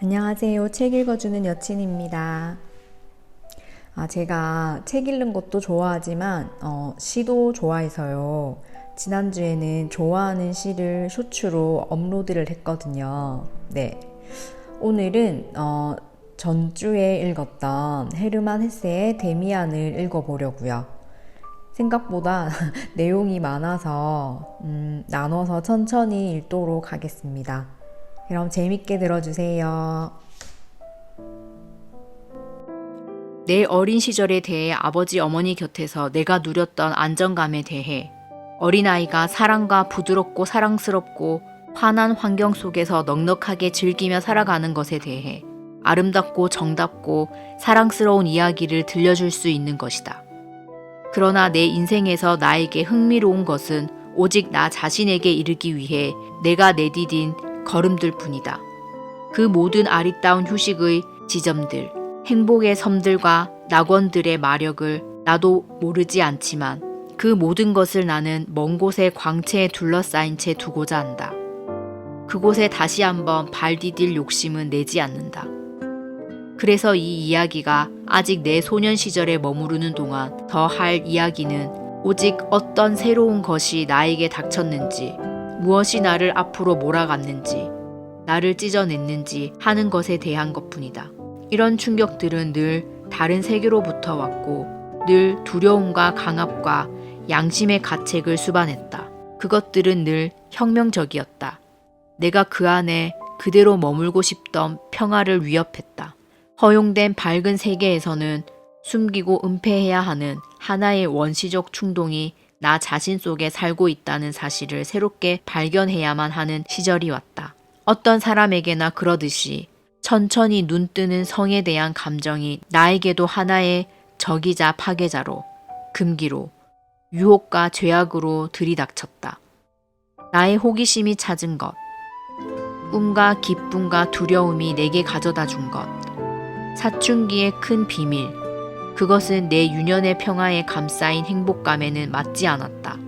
안녕하세요. 책 읽어주는 여친입니다. 제가 책 읽는 것도 좋아하지만 시도 좋아해서요. 지난주에는 좋아하는 시를 쇼츠로 업로드를 했거든요. 네. 오늘은 전주에 읽었던 헤르만 헤세의 데미안을 읽어보려고요. 생각보다 내용이 많아서 나눠서 천천히 읽도록 하겠습니다. 그럼 재밌게 들어주세요. 내 어린 시절에 대해 아버지 어머니 곁에서 내가 누렸던 안정감에 대해, 어린아이가 사랑과 부드럽고 사랑스럽고 환한 환경 속에서 넉넉하게 즐기며 살아가는 것에 대해 아름답고 정답고 사랑스러운 이야기를 들려줄 수 있는 것이다. 그러나 내 인생에서 나에게 흥미로운 것은 오직 나 자신에게 이르기 위해 내가 내디딘 걸음들 뿐이다. 그 모든 아리따운 휴식의 지점들, 행복의 섬들과 낙원들의 마력을 나도 모르지 않지만 그 모든 것을 나는 먼 곳의 광채에 둘러싸인 채 두고자 한다. 그곳에 다시 한번 발 디딜 욕심은 내지 않는다. 그래서 이 이야기가 아직 내 소년 시절에 머무르는 동안 더 할 이야기는 오직 어떤 새로운 것이 나에게 닥쳤는지, 무엇이 나를 앞으로 몰아갔는지, 나를 찢어냈는지 하는 것에 대한 것뿐이다. 이런 충격들은 늘 다른 세계로부터 왔고 늘 두려움과 강압과 양심의 가책을 수반했다. 그것들은 늘 혁명적이었다. 내가 그 안에 그대로 머물고 싶던 평화를 위협했다. 허용된 밝은 세계에서는 숨기고 은폐해야 하는 하나의 원시적 충동이 나 자신 속에 살고 있다는 사실을 새롭게 발견해야만 하는 시절이 왔다. 어떤 사람에게나 그러듯이 천천히 눈뜨는 성에 대한 감정이 나에게도 하나의 적이자 파괴자로, 금기로, 유혹과 죄악으로 들이닥쳤다. 나의 호기심이 찾은 것, 꿈과 기쁨과 두려움이 내게 가져다 준 것, 사춘기의 큰 비밀, 그것은 내 유년의 평화에 감싸인 행복감에는 맞지 않았다.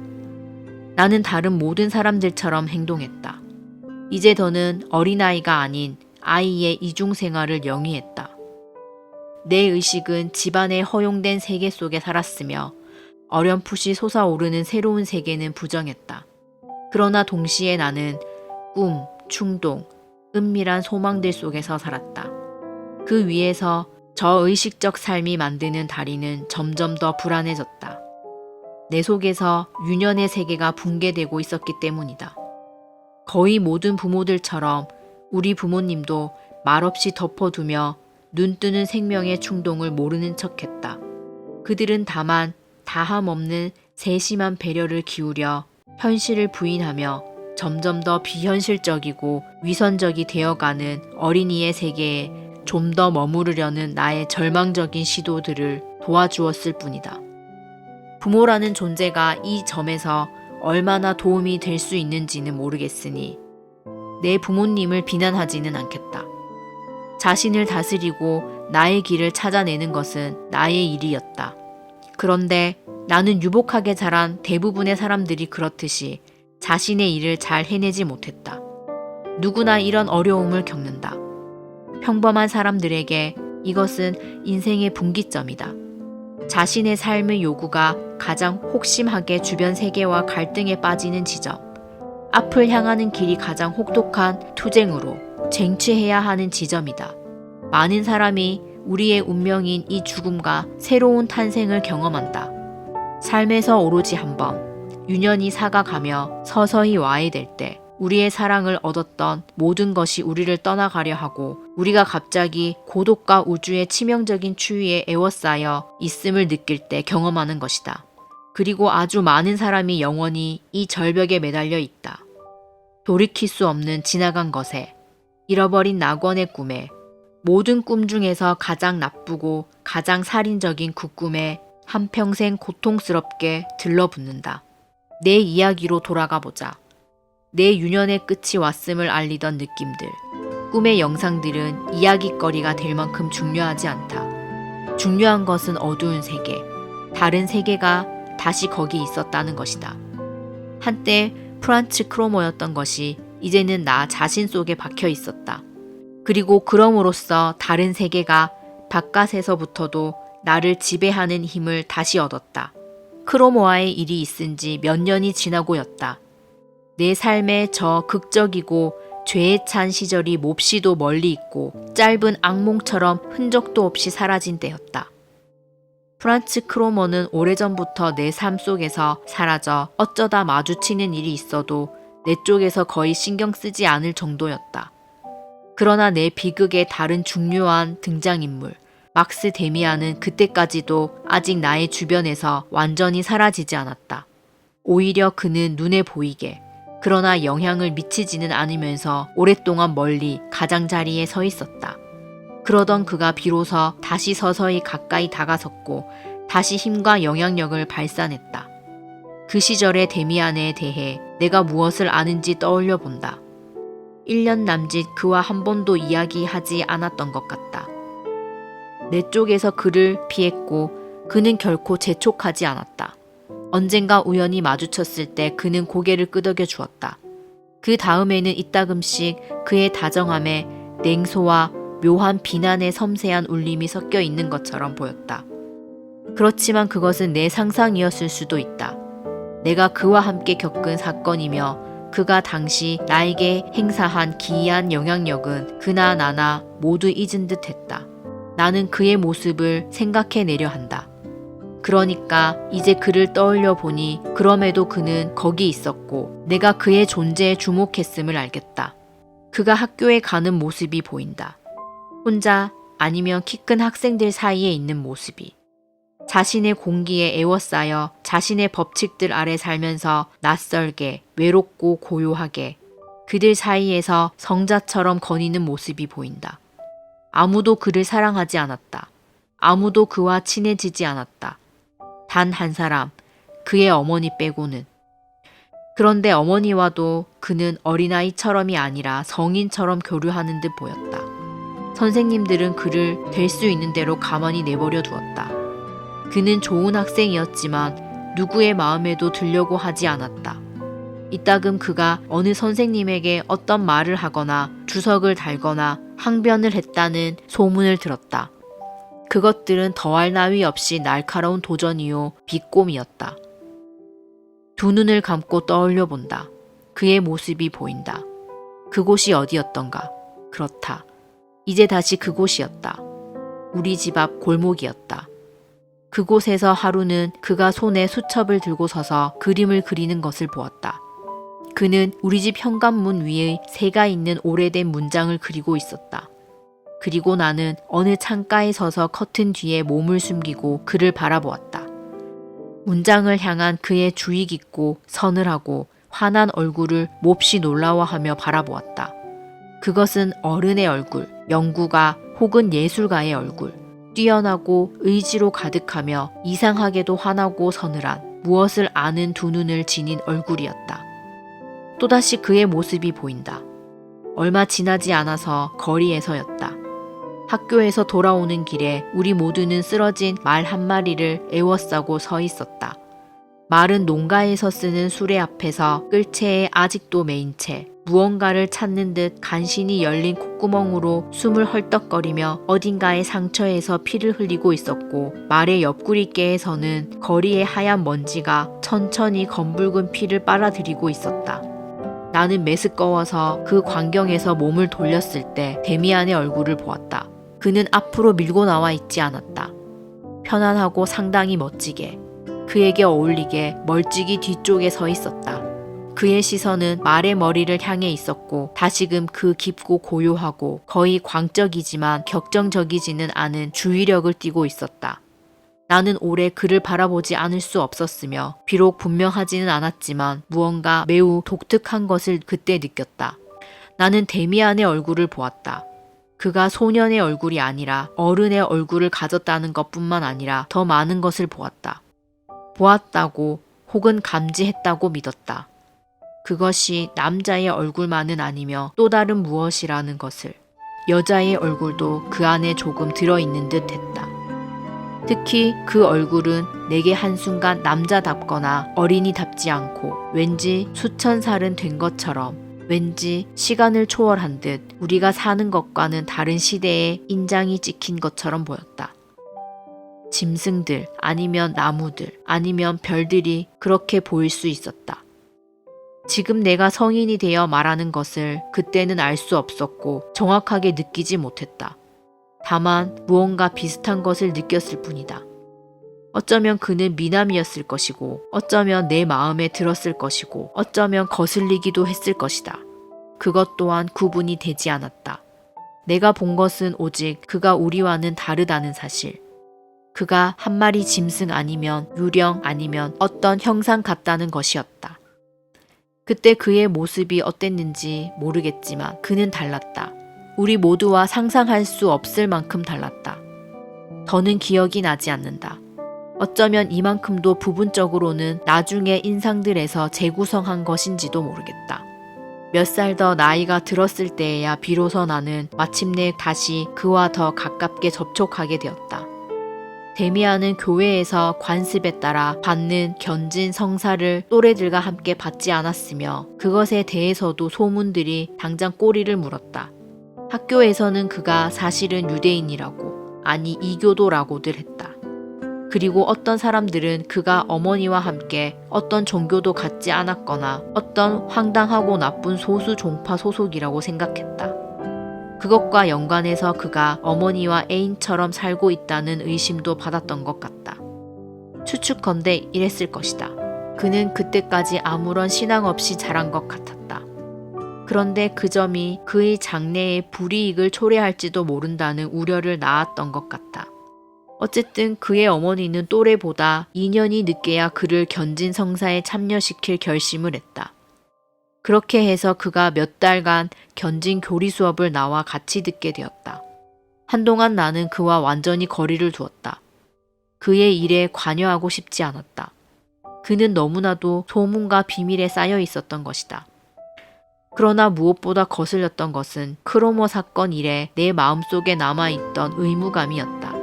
나는 다른 모든 사람들처럼 행동했다. 이제 더는 어린아이가 아닌 아이의 이중생활을 영위했다. 내 의식은 집안의 허용된 세계 속에 살았으며 어렴풋이 솟아오르는 새로운 세계는 부정했다. 그러나 동시에 나는 꿈, 충동, 은밀한 소망들 속에서 살았다. 그 위에서 저의식적 삶이 만드는 다리는 점점 더 불안해졌다. 내 속에서 유년의 세계가 붕괴되고 있었기 때문이다. 거의 모든 부모들처럼 우리 부모님도 말없이 덮어두며 눈뜨는 생명의 충동을 모르는 척했다. 그들은 다만 다함 없는 세심한 배려를 기울여 현실을 부인하며 점점 더 비현실적이고 위선적이 되어가는 어린이의 세계에 좀 더 머무르려는 나의 절망적인 시도들을 도와주었을 뿐이다. 부모라는 존재가 이 점에서 얼마나 도움이 될 수 있는지는 모르겠으니 내 부모님을 비난하지는 않겠다. 자신을 다스리고 나의 길을 찾아내는 것은 나의 일이었다. 그런데 나는 유복하게 자란 대부분의 사람들이 그렇듯이 자신의 일을 잘 해내지 못했다. 누구나 이런 어려움을 겪는다. 평범한 사람들에게 이것은 인생의 분기점이다. 자신의 삶의 요구가 가장 혹심하게 주변 세계와 갈등에 빠지는 지점, 앞을 향하는 길이 가장 혹독한 투쟁으로 쟁취해야 하는 지점이다. 많은 사람이 우리의 운명인 이 죽음과 새로운 탄생을 경험한다. 삶에서 오로지 한 번, 유년이 사가가며 서서히 와해될 때 우리의 사랑을 얻었던 모든 것이 우리를 떠나가려 하고 우리가 갑자기 고독과 우주의 치명적인 추위에 에워싸여 있음을 느낄 때 경험하는 것이다. 그리고 아주 많은 사람이 영원히 이 절벽에 매달려 있다. 돌이킬 수 없는 지나간 것에, 잃어버린 낙원의 꿈에, 모든 꿈 중에서 가장 나쁘고 가장 살인적인 그 꿈에 한평생 고통스럽게 들러붙는다. 내 이야기로 돌아가 보자. 내 유년의 끝이 왔음을 알리던 느낌들, 꿈의 영상들은 이야깃거리가 될 만큼 중요하지 않다. 중요한 것은 어두운 세계, 다른 세계가 다시 거기 있었다는 것이다. 한때 프란츠 크로모였던 것이 이제는 나 자신 속에 박혀 있었다. 그리고 그럼으로써 다른 세계가 바깥에서부터도 나를 지배하는 힘을 다시 얻었다. 크로모아의 일이 있은 지 몇 년이 지나고였다. 내 삶의 저 극적이고 죄에 찬 시절이 몹시도 멀리 있고 짧은 악몽처럼 흔적도 없이 사라진 때였다. 프란츠 크로머는 오래전부터 내 삶 속에서 사라져 어쩌다 마주치는 일이 있어도 내 쪽에서 거의 신경 쓰지 않을 정도였다. 그러나 내 비극의 다른 중요한 등장인물, 막스 데미안은 그때까지도 아직 나의 주변에서 완전히 사라지지 않았다. 오히려 그는 눈에 보이게, 그러나 영향을 미치지는 않으면서 오랫동안 멀리 가장자리에 서 있었다. 그러던 그가 비로소 다시 서서히 가까이 다가섰고 다시 힘과 영향력을 발산했다. 그 시절의 데미안에 대해 내가 무엇을 아는지 떠올려 본다. 1년 남짓 그와 한 번도 이야기하지 않았던 것 같다. 내 쪽에서 그를 피했고 그는 결코 재촉하지 않았다. 언젠가 우연히 마주쳤을 때 그는 고개를 끄덕여 주었다. 그 다음에는 이따금씩 그의 다정함에 냉소와 묘한 비난의 섬세한 울림이 섞여 있는 것처럼 보였다. 그렇지만 그것은 내 상상이었을 수도 있다. 내가 그와 함께 겪은 사건이며 그가 당시 나에게 행사한 기이한 영향력은 그나 나나 모두 잊은 듯 했다. 나는 그의 모습을 생각해내려 한다. 그러니까 이제 그를 떠올려 보니 그럼에도 그는 거기 있었고 내가 그의 존재에 주목했음을 알겠다. 그가 학교에 가는 모습이 보인다. 혼자 아니면 키 큰 학생들 사이에 있는 모습이. 자신의 공기에 에워싸여 자신의 법칙들 아래 살면서 낯설게, 외롭고 고요하게 그들 사이에서 성자처럼 거니는 모습이 보인다. 아무도 그를 사랑하지 않았다. 아무도 그와 친해지지 않았다. 단 한 사람, 그의 어머니 빼고는. 그런데 어머니와도 그는 어린아이처럼이 아니라 성인처럼 교류하는 듯 보였다. 선생님들은 그를 될 수 있는 대로 가만히 내버려 두었다. 그는 좋은 학생이었지만 누구의 마음에도 들려고 하지 않았다. 이따금 그가 어느 선생님에게 어떤 말을 하거나 주석을 달거나 항변을 했다는 소문을 들었다. 그것들은 더할 나위 없이 날카로운 도전이요 비꼼이었다. 두 눈을 감고 떠올려 본다. 그의 모습이 보인다. 그곳이 어디였던가? 그렇다. 이제 다시 그곳이었다. 우리 집 앞 골목이었다. 그곳에서 하루는 그가 손에 수첩을 들고 서서 그림을 그리는 것을 보았다. 그는 우리 집 현관문 위에 새가 있는 오래된 문장을 그리고 있었다. 그리고 나는 어느 창가에 서서 커튼 뒤에 몸을 숨기고 그를 바라보았다. 문장을 향한 그의 주의 깊고 서늘하고 환한 얼굴을 몹시 놀라워하며 바라보았다. 그것은 어른의 얼굴, 연구가 혹은 예술가의 얼굴, 뛰어나고 의지로 가득하며 이상하게도 환하고 서늘한 무엇을 아는 두 눈을 지닌 얼굴이었다. 또다시 그의 모습이 보인다. 얼마 지나지 않아서 거리에서였다. 학교에서 돌아오는 길에 우리 모두는 쓰러진 말 한 마리를 에워싸고 서 있었다. 말은 농가에서 쓰는 수레 앞에서 끌채에 아직도 매인 채 무언가를 찾는 듯 간신히 열린 콧구멍으로 숨을 헐떡거리며 어딘가의 상처에서 피를 흘리고 있었고 말의 옆구리께에서는 거리의 하얀 먼지가 천천히 검붉은 피를 빨아들이고 있었다. 나는 메스꺼워서 그 광경에서 몸을 돌렸을 때 데미안의 얼굴을 보았다. 그는 앞으로 밀고 나와 있지 않았다. 편안하고 상당히 멋지게, 그에게 어울리게 멀찍이 뒤쪽에 서 있었다. 그의 시선은 말의 머리를 향해 있었고 다시금 그 깊고 고요하고 거의 광적이지만 격정적이지는 않은 주의력을 띠고 있었다. 나는 오래 그를 바라보지 않을 수 없었으며 비록 분명하지는 않았지만 무언가 매우 독특한 것을 그때 느꼈다. 나는 데미안의 얼굴을 보았다. 그가 소년의 얼굴이 아니라 어른의 얼굴을 가졌다는 것뿐만 아니라 더 많은 것을 보았다. 보았다고 혹은 감지했다고 믿었다. 그것이 남자의 얼굴만은 아니며 또 다른 무엇이라는 것을. 여자의 얼굴도 그 안에 조금 들어있는 듯 했다. 특히 그 얼굴은 내게 한순간 남자답거나 어린이답지 않고 왠지 수천 살은 된 것처럼, 왠지 시간을 초월한 듯 우리가 사는 것과는 다른 시대에 인장이 찍힌 것처럼 보였다. 짐승들 아니면 나무들 아니면 별들이 그렇게 보일 수 있었다. 지금 내가 성인이 되어 말하는 것을 그때는 알 수 없었고 정확하게 느끼지 못했다. 다만 무언가 비슷한 것을 느꼈을 뿐이다. 어쩌면 그는 미남이었을 것이고 어쩌면 내 마음에 들었을 것이고 어쩌면 거슬리기도 했을 것이다. 그것 또한 구분이 되지 않았다. 내가 본 것은 오직 그가 우리와는 다르다는 사실. 그가 한 마리 짐승 아니면 유령 아니면 어떤 형상 같다는 것이었다. 그때 그의 모습이 어땠는지 모르겠지만 그는 달랐다. 우리 모두와 상상할 수 없을 만큼 달랐다. 더는 기억이 나지 않는다. 어쩌면 이만큼도 부분적으로는 나중의 인상들에서 재구성한 것인지도 모르겠다. 몇 살 더 나이가 들었을 때에야 비로소 나는 마침내 다시 그와 더 가깝게 접촉하게 되었다. 데미안은 교회에서 관습에 따라 받는 견진 성사를 또래들과 함께 받지 않았으며 그것에 대해서도 소문들이 당장 꼬리를 물었다. 학교에서는 그가 사실은 유대인이라고, 아니 이교도라고들 했다. 그리고 어떤 사람들은 그가 어머니와 함께 어떤 종교도 갖지 않았거나 어떤 황당하고 나쁜 소수 종파 소속이라고 생각했다. 그것과 연관해서 그가 어머니와 애인처럼 살고 있다는 의심도 받았던 것 같다. 추측컨대 이랬을 것이다. 그는 그때까지 아무런 신앙 없이 자란 것 같았다. 그런데 그 점이 그의 장래에 불이익을 초래할지도 모른다는 우려를 낳았던 것 같다. 어쨌든 그의 어머니는 또래보다 2년이 늦게야 그를 견진 성사에 참여시킬 결심을 했다. 그렇게 해서 그가 몇 달간 견진 교리 수업을 나와 같이 듣게 되었다. 한동안 나는 그와 완전히 거리를 두었다. 그의 일에 관여하고 싶지 않았다. 그는 너무나도 소문과 비밀에 쌓여 있었던 것이다. 그러나 무엇보다 거슬렸던 것은 크로모 사건 이래 내 마음속에 남아있던 의무감이었다.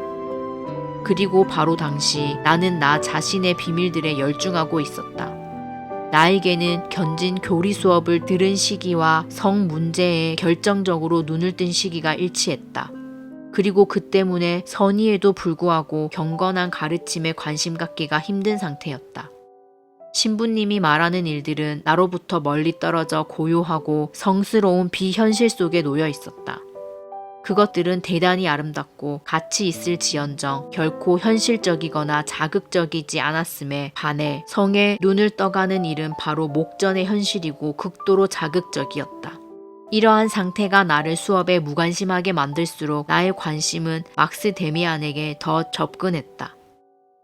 그리고 바로 당시 나는 나 자신의 비밀들에 열중하고 있었다. 나에게는 견진 교리 수업을 들은 시기와 성 문제에 결정적으로 눈을 뜬 시기가 일치했다. 그리고 그 때문에 선의에도 불구하고 경건한 가르침에 관심 갖기가 힘든 상태였다. 신부님이 말하는 일들은 나로부터 멀리 떨어져 고요하고 성스러운 비현실 속에 놓여 있었다. 그것들은 대단히 아름답고 가치 있을지언정 결코 현실적이거나 자극적이지 않았음에 반해 성에 눈을 떠가는 일은 바로 목전의 현실이고 극도로 자극적이었다. 이러한 상태가 나를 수업에 무관심하게 만들수록 나의 관심은 막스 데미안에게 더 접근했다.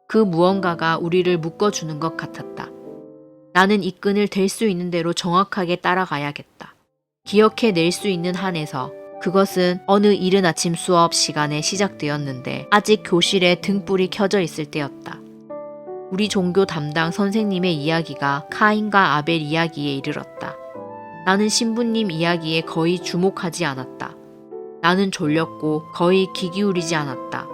그 무언가가 우리를 묶어주는 것 같았다. 나는 이 끈을 댈 수 있는 대로 정확하게 따라가야겠다. 기억해낼 수 있는 한에서. 그것은 어느 이른 아침 수업 시간에 시작되었는데 아직 교실에 등불이 켜져 있을 때였다. 우리 종교 담당 선생님의 이야기가 카인과 아벨 이야기에 이르렀다. 나는 신부님 이야기에 거의 주목하지 않았다. 나는 졸렸고 거의 귀 기울이지 않았다.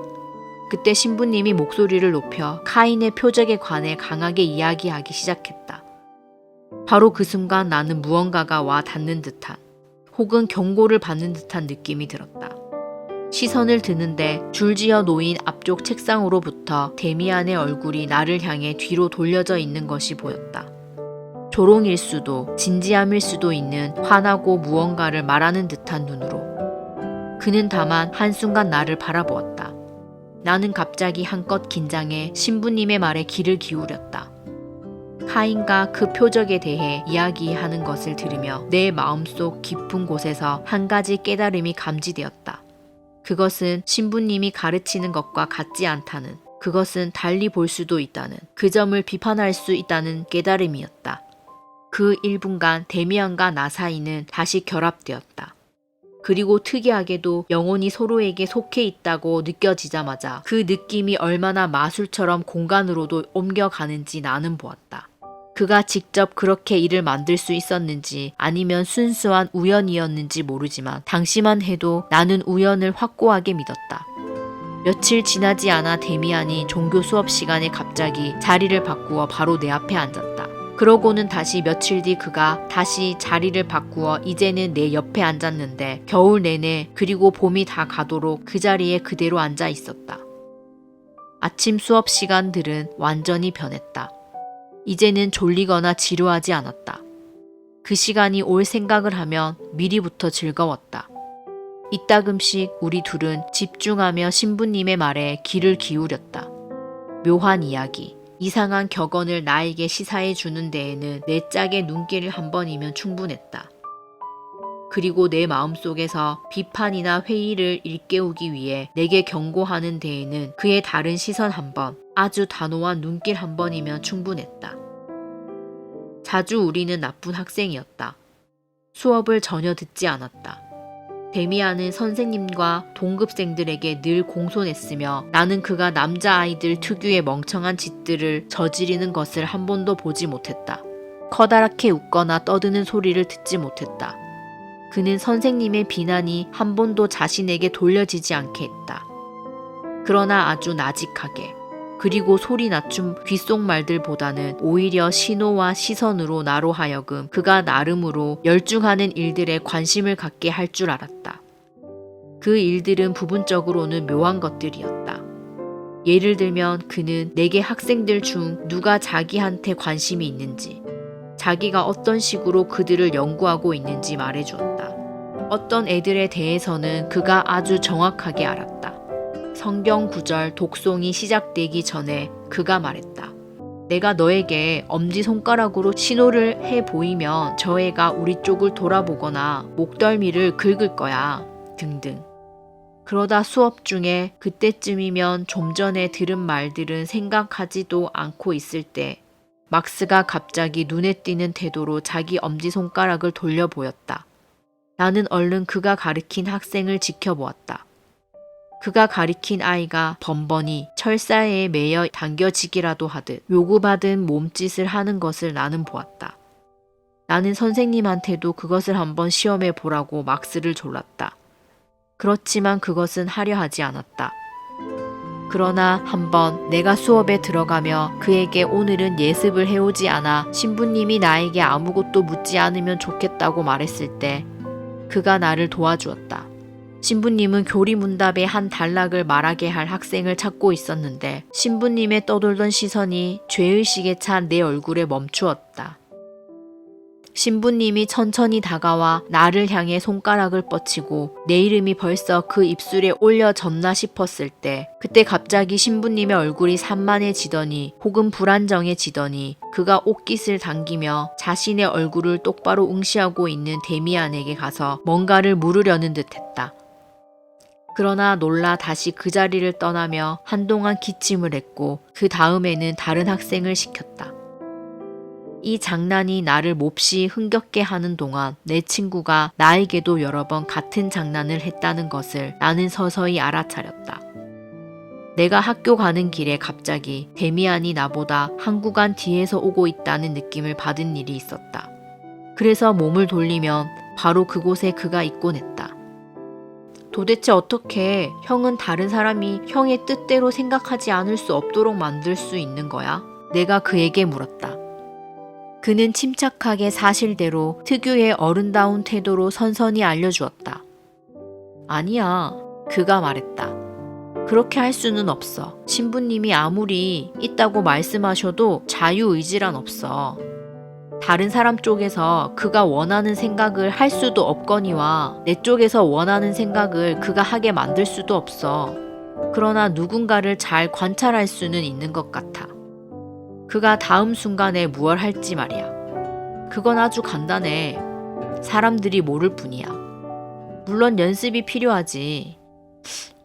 그때 신부님이 목소리를 높여 카인의 표적에 관해 강하게 이야기하기 시작했다. 바로 그 순간 나는 무언가가 와 닿는 듯한 혹은 경고를 받는 듯한 느낌이 들었다. 시선을 드는데 줄지어 놓인 앞쪽 책상으로부터 데미안의 얼굴이 나를 향해 뒤로 돌려져 있는 것이 보였다. 조롱일 수도 진지함일 수도 있는 화나고 무언가를 말하는 듯한 눈으로. 그는 다만 한순간 나를 바라보았다. 나는 갑자기 한껏 긴장해 신부님의 말에 귀를 기울였다. 카인과 그 표적에 대해 이야기하는 것을 들으며 내 마음속 깊은 곳에서 한 가지 깨달음이 감지되었다. 그것은 신부님이 가르치는 것과 같지 않다는, 그것은 달리 볼 수도 있다는, 그 점을 비판할 수 있다는 깨달음이었다. 그 1분간 데미안과 나 사이는 다시 결합되었다. 그리고 특이하게도 영혼이 서로에게 속해 있다고 느껴지자마자 그 느낌이 얼마나 마술처럼 공간으로도 옮겨가는지 나는 보았다. 그가 직접 그렇게 일을 만들 수 있었는지 아니면 순수한 우연이었는지 모르지만 당시만 해도 나는 우연을 확고하게 믿었다. 며칠 지나지 않아 데미안이 종교 수업 시간에 갑자기 자리를 바꾸어 바로 내 앞에 앉았다. 그러고는 다시 며칠 뒤 그가 다시 자리를 바꾸어 이제는 내 옆에 앉았는데 겨울 내내 그리고 봄이 다 가도록 그 자리에 그대로 앉아 있었다. 아침 수업 시간들은 완전히 변했다. 이제는 졸리거나 지루하지 않았다. 그 시간이 올 생각을 하면 미리부터 즐거웠다. 이따금씩 우리 둘은 집중하며 신부님의 말에 귀를 기울였다. 묘한 이야기, 이상한 격언을 나에게 시사해 주는 데에는 내 짝의 눈길을 한 번이면 충분했다. 그리고 내 마음속에서 비판이나 회의를 일깨우기 위해 내게 경고하는 데에는 그의 다른 시선 한 번, 아주 단호한 눈길 한 번이면 충분했다. 자주 우리는 나쁜 학생이었다. 수업을 전혀 듣지 않았다. 데미안은 선생님과 동급생들에게 늘 공손했으며 나는 그가 남자아이들 특유의 멍청한 짓들을 저지르는 것을 한 번도 보지 못했다. 커다랗게 웃거나 떠드는 소리를 듣지 못했다. 그는 선생님의 비난이 한 번도 자신에게 돌려지지 않게 했다. 그러나 아주 나직하게, 그리고 소리 낮춘 귓속말들보다는 오히려 신호와 시선으로 나로 하여금 그가 나름으로 열중하는 일들에 관심을 갖게 할 줄 알았다. 그 일들은 부분적으로는 묘한 것들이었다. 예를 들면 그는 내게 학생들 중 누가 자기한테 관심이 있는지, 자기가 어떤 식으로 그들을 연구하고 있는지 말해주었다. 어떤 애들에 대해서는 그가 아주 정확하게 알았다. 성경 구절 독송이 시작되기 전에 그가 말했다. 내가 너에게 엄지손가락으로 신호를 해 보이면 저 애가 우리 쪽을 돌아보거나 목덜미를 긁을 거야. 등등. 그러다 수업 중에 그때쯤이면 좀 전에 들은 말들은 생각하지도 않고 있을 때 막스가 갑자기 눈에 띄는 태도로 자기 엄지손가락을 돌려 보였다. 나는 얼른 그가 가리킨 학생을 지켜보았다. 그가 가리킨 아이가 번번이 철사에 매여 당겨지기라도 하듯 요구받은 몸짓을 하는 것을 나는 보았다. 나는 선생님한테도 그것을 한번 시험해 보라고 막스를 졸랐다. 그렇지만 그것은 하려 하지 않았다. 그러나 한번 내가 수업에 들어가며 그에게 오늘은 예습을 해오지 않아 신부님이 나에게 아무것도 묻지 않으면 좋겠다고 말했을 때 그가 나를 도와주었다. 신부님은 교리문답의 한 단락을 말하게 할 학생을 찾고 있었는데 신부님의 떠돌던 시선이 죄의식에 찬 내 얼굴에 멈추었다. 신부님이 천천히 다가와 나를 향해 손가락을 뻗치고 내 이름이 벌써 그 입술에 올려졌나 싶었을 때 그때 갑자기 신부님의 얼굴이 산만해지더니 혹은 불안정해지더니 그가 옷깃을 당기며 자신의 얼굴을 똑바로 응시하고 있는 데미안에게 가서 뭔가를 물으려는 듯했다. 그러나 놀라 다시 그 자리를 떠나며 한동안 기침을 했고 그 다음에는 다른 학생을 시켰다. 이 장난이 나를 몹시 흥겹게 하는 동안 내 친구가 나에게도 여러 번 같은 장난을 했다는 것을 나는 서서히 알아차렸다. 내가 학교 가는 길에 갑자기 데미안이 나보다 한 구간 뒤에서 오고 있다는 느낌을 받은 일이 있었다. 그래서 몸을 돌리면 바로 그곳에 그가 있곤 했다. 도대체 어떻게 형은 다른 사람이 형의 뜻대로 생각하지 않을 수 없도록 만들 수 있는 거야? 내가 그에게 물었다. 그는 침착하게 사실대로 특유의 어른다운 태도로 선선히 알려주었다. 아니야, 그가 말했다. 그렇게 할 수는 없어. 신부님이 아무리 있다고 말씀하셔도 자유의지란 없어. 다른 사람 쪽에서 그가 원하는 생각을 할 수도 없거니와 내 쪽에서 원하는 생각을 그가 하게 만들 수도 없어. 그러나 누군가를 잘 관찰할 수는 있는 것 같아. 그가 다음 순간에 무얼 할지 말이야. 그건 아주 간단해. 사람들이 모를 뿐이야. 물론 연습이 필요하지.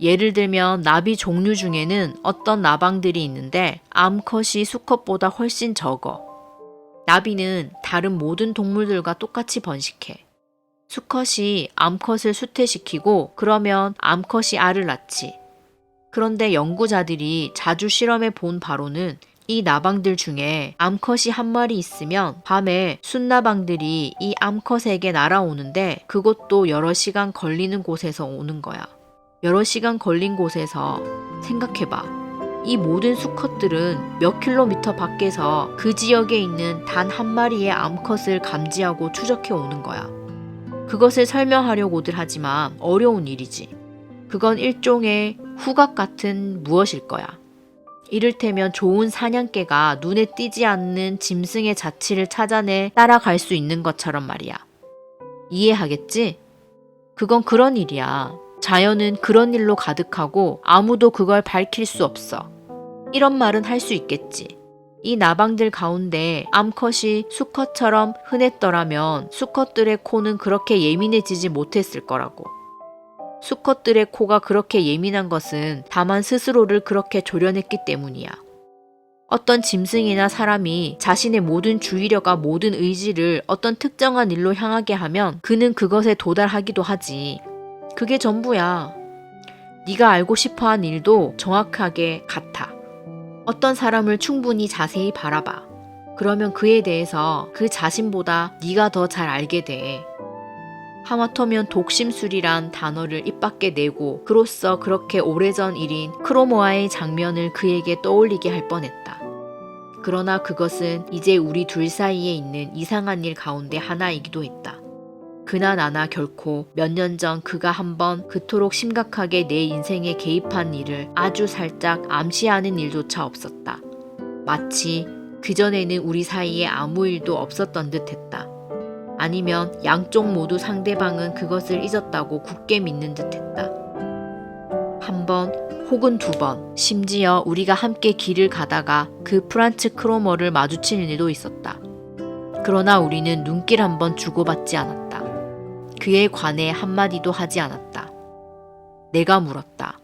예를 들면 나비 종류 중에는 어떤 나방들이 있는데 암컷이 수컷보다 훨씬 적어. 나비는 다른 모든 동물들과 똑같이 번식해. 수컷이 암컷을 수태시키고 그러면 암컷이 알을 낳지. 그런데 연구자들이 자주 실험해 본 바로는 이 나방들 중에 암컷이 한 마리 있으면 밤에 순나방들이 이 암컷에게 날아오는데 그것도 여러 시간 걸리는 곳에서 오는 거야. 여러 시간 걸린 곳에서 생각해봐. 이 모든 수컷들은 몇 킬로미터 밖에서 그 지역에 있는 단 한 마리의 암컷을 감지하고 추적해 오는 거야. 그것을 설명하려고들 하지만 어려운 일이지. 그건 일종의 후각 같은 무엇일 거야. 이를테면 좋은 사냥개가 눈에 띄지 않는 짐승의 자취를 찾아내 따라갈 수 있는 것처럼 말이야. 이해하겠지? 그건 그런 일이야. 자연은 그런 일로 가득하고 아무도 그걸 밝힐 수 없어. 이런 말은 할 수 있겠지. 이 나방들 가운데 암컷이 수컷처럼 흔했더라면 수컷들의 코는 그렇게 예민해지지 못했을 거라고. 수컷들의 코가 그렇게 예민한 것은 다만 스스로를 그렇게 조련했기 때문이야. 어떤 짐승이나 사람이 자신의 모든 주의력과 모든 의지를 어떤 특정한 일로 향하게 하면 그는 그것에 도달하기도 하지. 그게 전부야. 네가 알고 싶어한 일도 정확하게 같아. 어떤 사람을 충분히 자세히 바라봐. 그러면 그에 대해서 그 자신보다 네가 더 잘 알게 돼. 하마터면 독심술이란 단어를 입 밖에 내고 그로써 그렇게 오래전 일인 크로모아의 장면을 그에게 떠올리게 할 뻔했다. 그러나 그것은 이제 우리 둘 사이에 있는 이상한 일 가운데 하나이기도 했다. 그나 나나 결코 몇 년 전 그가 한번 그토록 심각하게 내 인생에 개입한 일을 아주 살짝 암시하는 일조차 없었다. 마치 그전에는 우리 사이에 아무 일도 없었던 듯 했다. 아니면 양쪽 모두 상대방은 그것을 잊었다고 굳게 믿는 듯 했다. 한 번 혹은 두 번, 심지어 우리가 함께 길을 가다가 그 프란츠 크로머를 마주칠 일도 있었다. 그러나 우리는 눈길 한 번 주고받지 않았다. 그에 관해 한마디도 하지 않았다. 내가 물었다.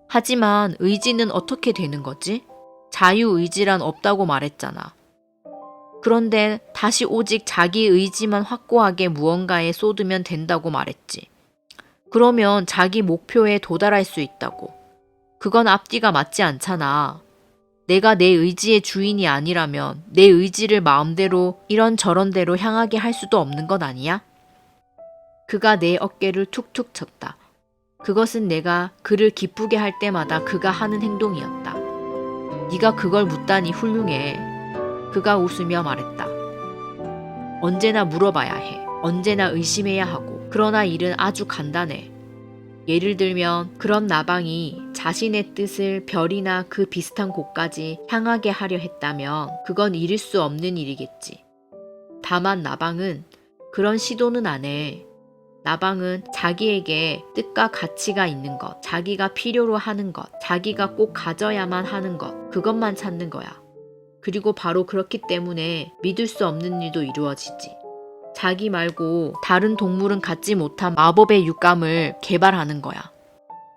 하지만 의지는 어떻게 되는 거지? 자유의지란 없다고 말했잖아. 그런데 다시 오직 자기 의지만 확고하게 무언가에 쏟으면 된다고 말했지. 그러면 자기 목표에 도달할 수 있다고. 그건 앞뒤가 맞지 않잖아. 내가 내 의지의 주인이 아니라면 내 의지를 마음대로 이런저런대로 향하게 할 수도 없는 것 아니야? 그가 내 어깨를 툭툭 쳤다. 그것은 내가 그를 기쁘게 할 때마다 그가 하는 행동이었다. 네가 그걸 묻다니 훌륭해. 그가 웃으며 말했다. 언제나 물어봐야 해. 언제나 의심해야 하고. 그러나 일은 아주 간단해. 예를 들면 그런 나방이 자신의 뜻을 별이나 그 비슷한 곳까지 향하게 하려 했다면 그건 이룰 수 없는 일이겠지. 다만 나방은 그런 시도는 안 해. 나방은 자기에게 뜻과 가치가 있는 것, 자기가 필요로 하는 것, 자기가 꼭 가져야만 하는 것, 그것만 찾는 거야. 그리고 바로 그렇기 때문에 믿을 수 없는 일도 이루어지지. 자기 말고 다른 동물은 갖지 못한 마법의 육감을 개발하는 거야.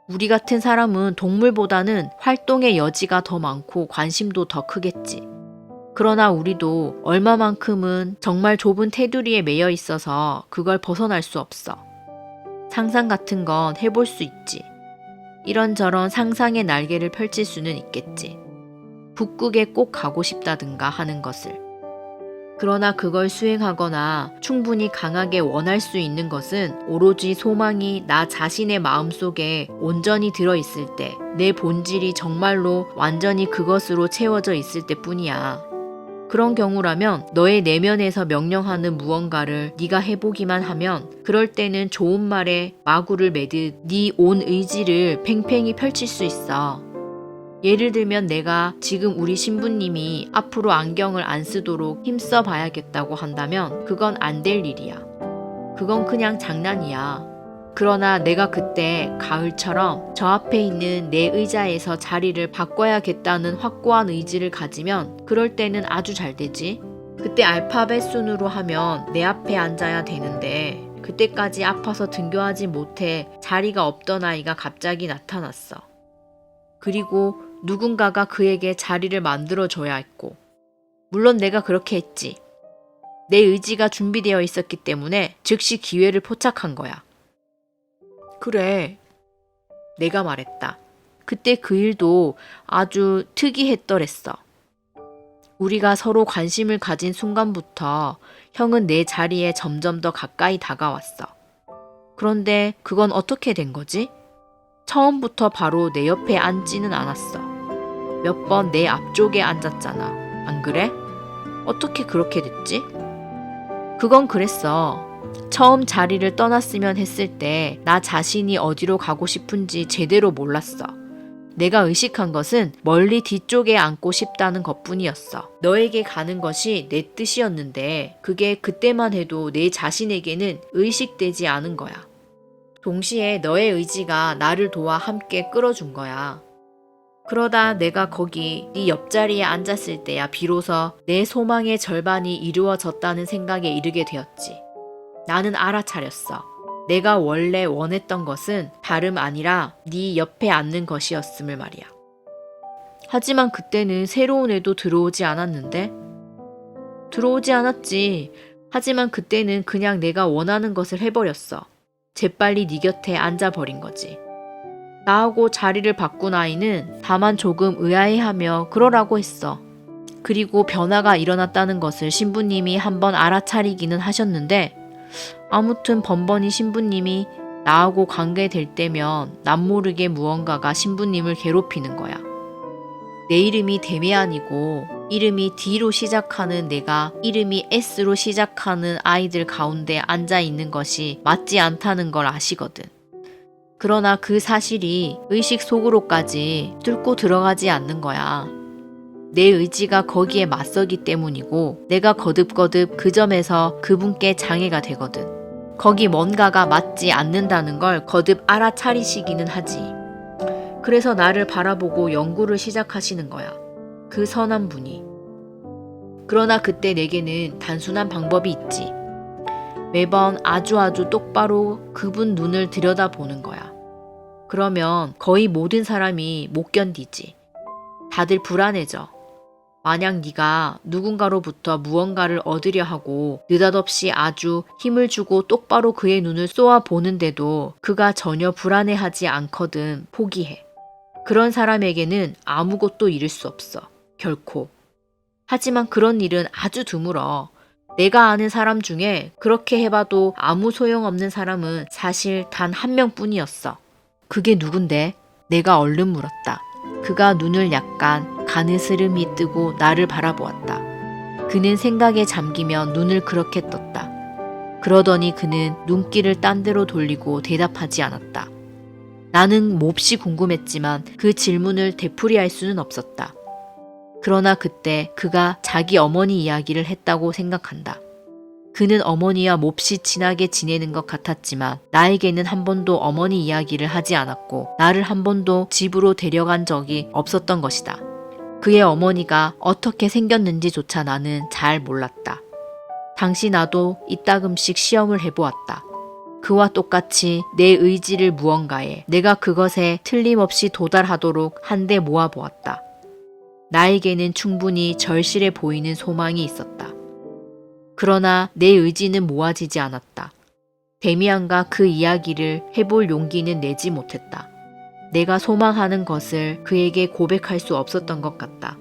우리 같은 사람은 동물보다는 활동의 여지가 더 많고 관심도 더 크겠지. 그러나 우리도 얼마만큼은 정말 좁은 테두리에 매여 있어서 그걸 벗어날 수 없어. 상상 같은 건 해볼 수 있지. 이런저런 상상의 날개를 펼칠 수는 있겠지. 북극에 꼭 가고 싶다든가 하는 것을. 그러나 그걸 수행하거나 충분히 강하게 원할 수 있는 것은 오로지 소망이 나 자신의 마음속에 온전히 들어있을 때, 내 본질이 정말로 완전히 그것으로 채워져 있을 때뿐이야. 그런 경우라면 너의 내면에서 명령하는 무언가를 네가 해보기만 하면 그럴 때는 좋은 말에 마구를 매듯 네 온 의지를 팽팽히 펼칠 수 있어. 예를 들면 내가 지금 우리 신부님이 앞으로 안경을 안 쓰도록 힘써 봐야겠다고 한다면 그건 안 될 일이야. 그건 그냥 장난이야. 그러나 내가 그때 가을처럼 저 앞에 있는 내 의자에서 자리를 바꿔야겠다는 확고한 의지를 가지면 그럴 때는 아주 잘 되지. 그때 알파벳 순으로 하면 내 앞에 앉아야 되는데 그때까지 아파서 등교하지 못해 자리가 없던 아이가 갑자기 나타났어. 그리고 누군가가 그에게 자리를 만들어줘야 했고, 물론 내가 그렇게 했지. 내 의지가 준비되어 있었기 때문에 즉시 기회를 포착한 거야. 그래, 내가 말했다. 그때 그 일도 아주 특이했더랬어. 우리가 서로 관심을 가진 순간부터 형은 내 자리에 점점 더 가까이 다가왔어. 그런데 그건 어떻게 된 거지? 처음부터 바로 내 옆에 앉지는 않았어. 몇 번 내 앞쪽에 앉았잖아. 안 그래? 어떻게 그렇게 됐지? 그건 그랬어. 처음 자리를 떠났으면 했을 때 나 자신이 어디로 가고 싶은지 제대로 몰랐어. 내가 의식한 것은 멀리 뒤쪽에 앉고 싶다는 것뿐이었어. 너에게 가는 것이 내 뜻이었는데 그게 그때만 해도 내 자신에게는 의식되지 않은 거야. 동시에 너의 의지가 나를 도와 함께 끌어준 거야. 그러다 내가 거기 네 옆자리에 앉았을 때야 비로소 내 소망의 절반이 이루어졌다는 생각에 이르게 되었지. 나는 알아차렸어. 내가 원래 원했던 것은 다름 아니라 네 옆에 앉는 것이었음을 말이야. 하지만 그때는 새로운 애도 들어오지 않았는데? 들어오지 않았지. 하지만 그때는 그냥 내가 원하는 것을 해버렸어. 재빨리 네 곁에 앉아버린 거지. 나하고 자리를 바꾼 아이는 다만 조금 의아해하며 그러라고 했어. 그리고 변화가 일어났다는 것을 신부님이 한번 알아차리기는 하셨는데 아무튼 번번이 신부님이 나하고 관계될 때면 남모르게 무언가가 신부님을 괴롭히는 거야. 내 이름이 데미안이고 이름이 D로 시작하는 내가 이름이 S로 시작하는 아이들 가운데 앉아 있는 것이 맞지 않다는 걸 아시거든. 그러나 그 사실이 의식 속으로까지 뚫고 들어가지 않는 거야. 내 의지가 거기에 맞서기 때문이고 내가 거듭거듭 그 점에서 그분께 장애가 되거든. 거기 뭔가가 맞지 않는다는 걸 거듭 알아차리시기는 하지. 그래서 나를 바라보고 연구를 시작하시는 거야. 그 선한 분이. 그러나 그때 내게는 단순한 방법이 있지. 매번 아주 똑바로 그분 눈을 들여다보는 거야. 그러면 거의 모든 사람이 못 견디지. 다들 불안해져. 만약 네가 누군가로부터 무언가를 얻으려 하고 느닷없이 아주 힘을 주고 똑바로 그의 눈을 쏘아 보는데도 그가 전혀 불안해하지 않거든 포기해. 그런 사람에게는 아무것도 잃을 수 없어. 결코. 하지만 그런 일은 아주 드물어. 내가 아는 사람 중에 그렇게 해봐도 아무 소용없는 사람은 사실 단 한 명뿐이었어. 그게 누군데? 내가 얼른 물었다. 그가 눈을 약간 가느스름이 뜨고 나를 바라보았다. 그는 생각에 잠기며 눈을 그렇게 떴다. 그러더니 그는 눈길을 딴 데로 돌리고 대답하지 않았다. 나는 몹시 궁금했지만 그 질문을 되풀이할 수는 없었다. 그러나 그때 그가 자기 어머니 이야기를 했다고 생각한다. 그는 어머니와 몹시 친하게 지내는 것 같았지만 나에게는 한 번도 어머니 이야기를 하지 않았고 나를 한 번도 집으로 데려간 적이 없었던 것이다. 그의 어머니가 어떻게 생겼는지조차 나는 잘 몰랐다. 당시 나도 이따금씩 시험을 해보았다. 그와 똑같이 내 의지를 무언가에 내가 그것에 틀림없이 도달하도록 한데 모아보았다. 나에게는 충분히 절실해 보이는 소망이 있었다. 그러나 내 의지는 모아지지 않았다. 데미안과 그 이야기를 해볼 용기는 내지 못했다. 내가 소망하는 것을 그에게 고백할 수 없었던 것 같다.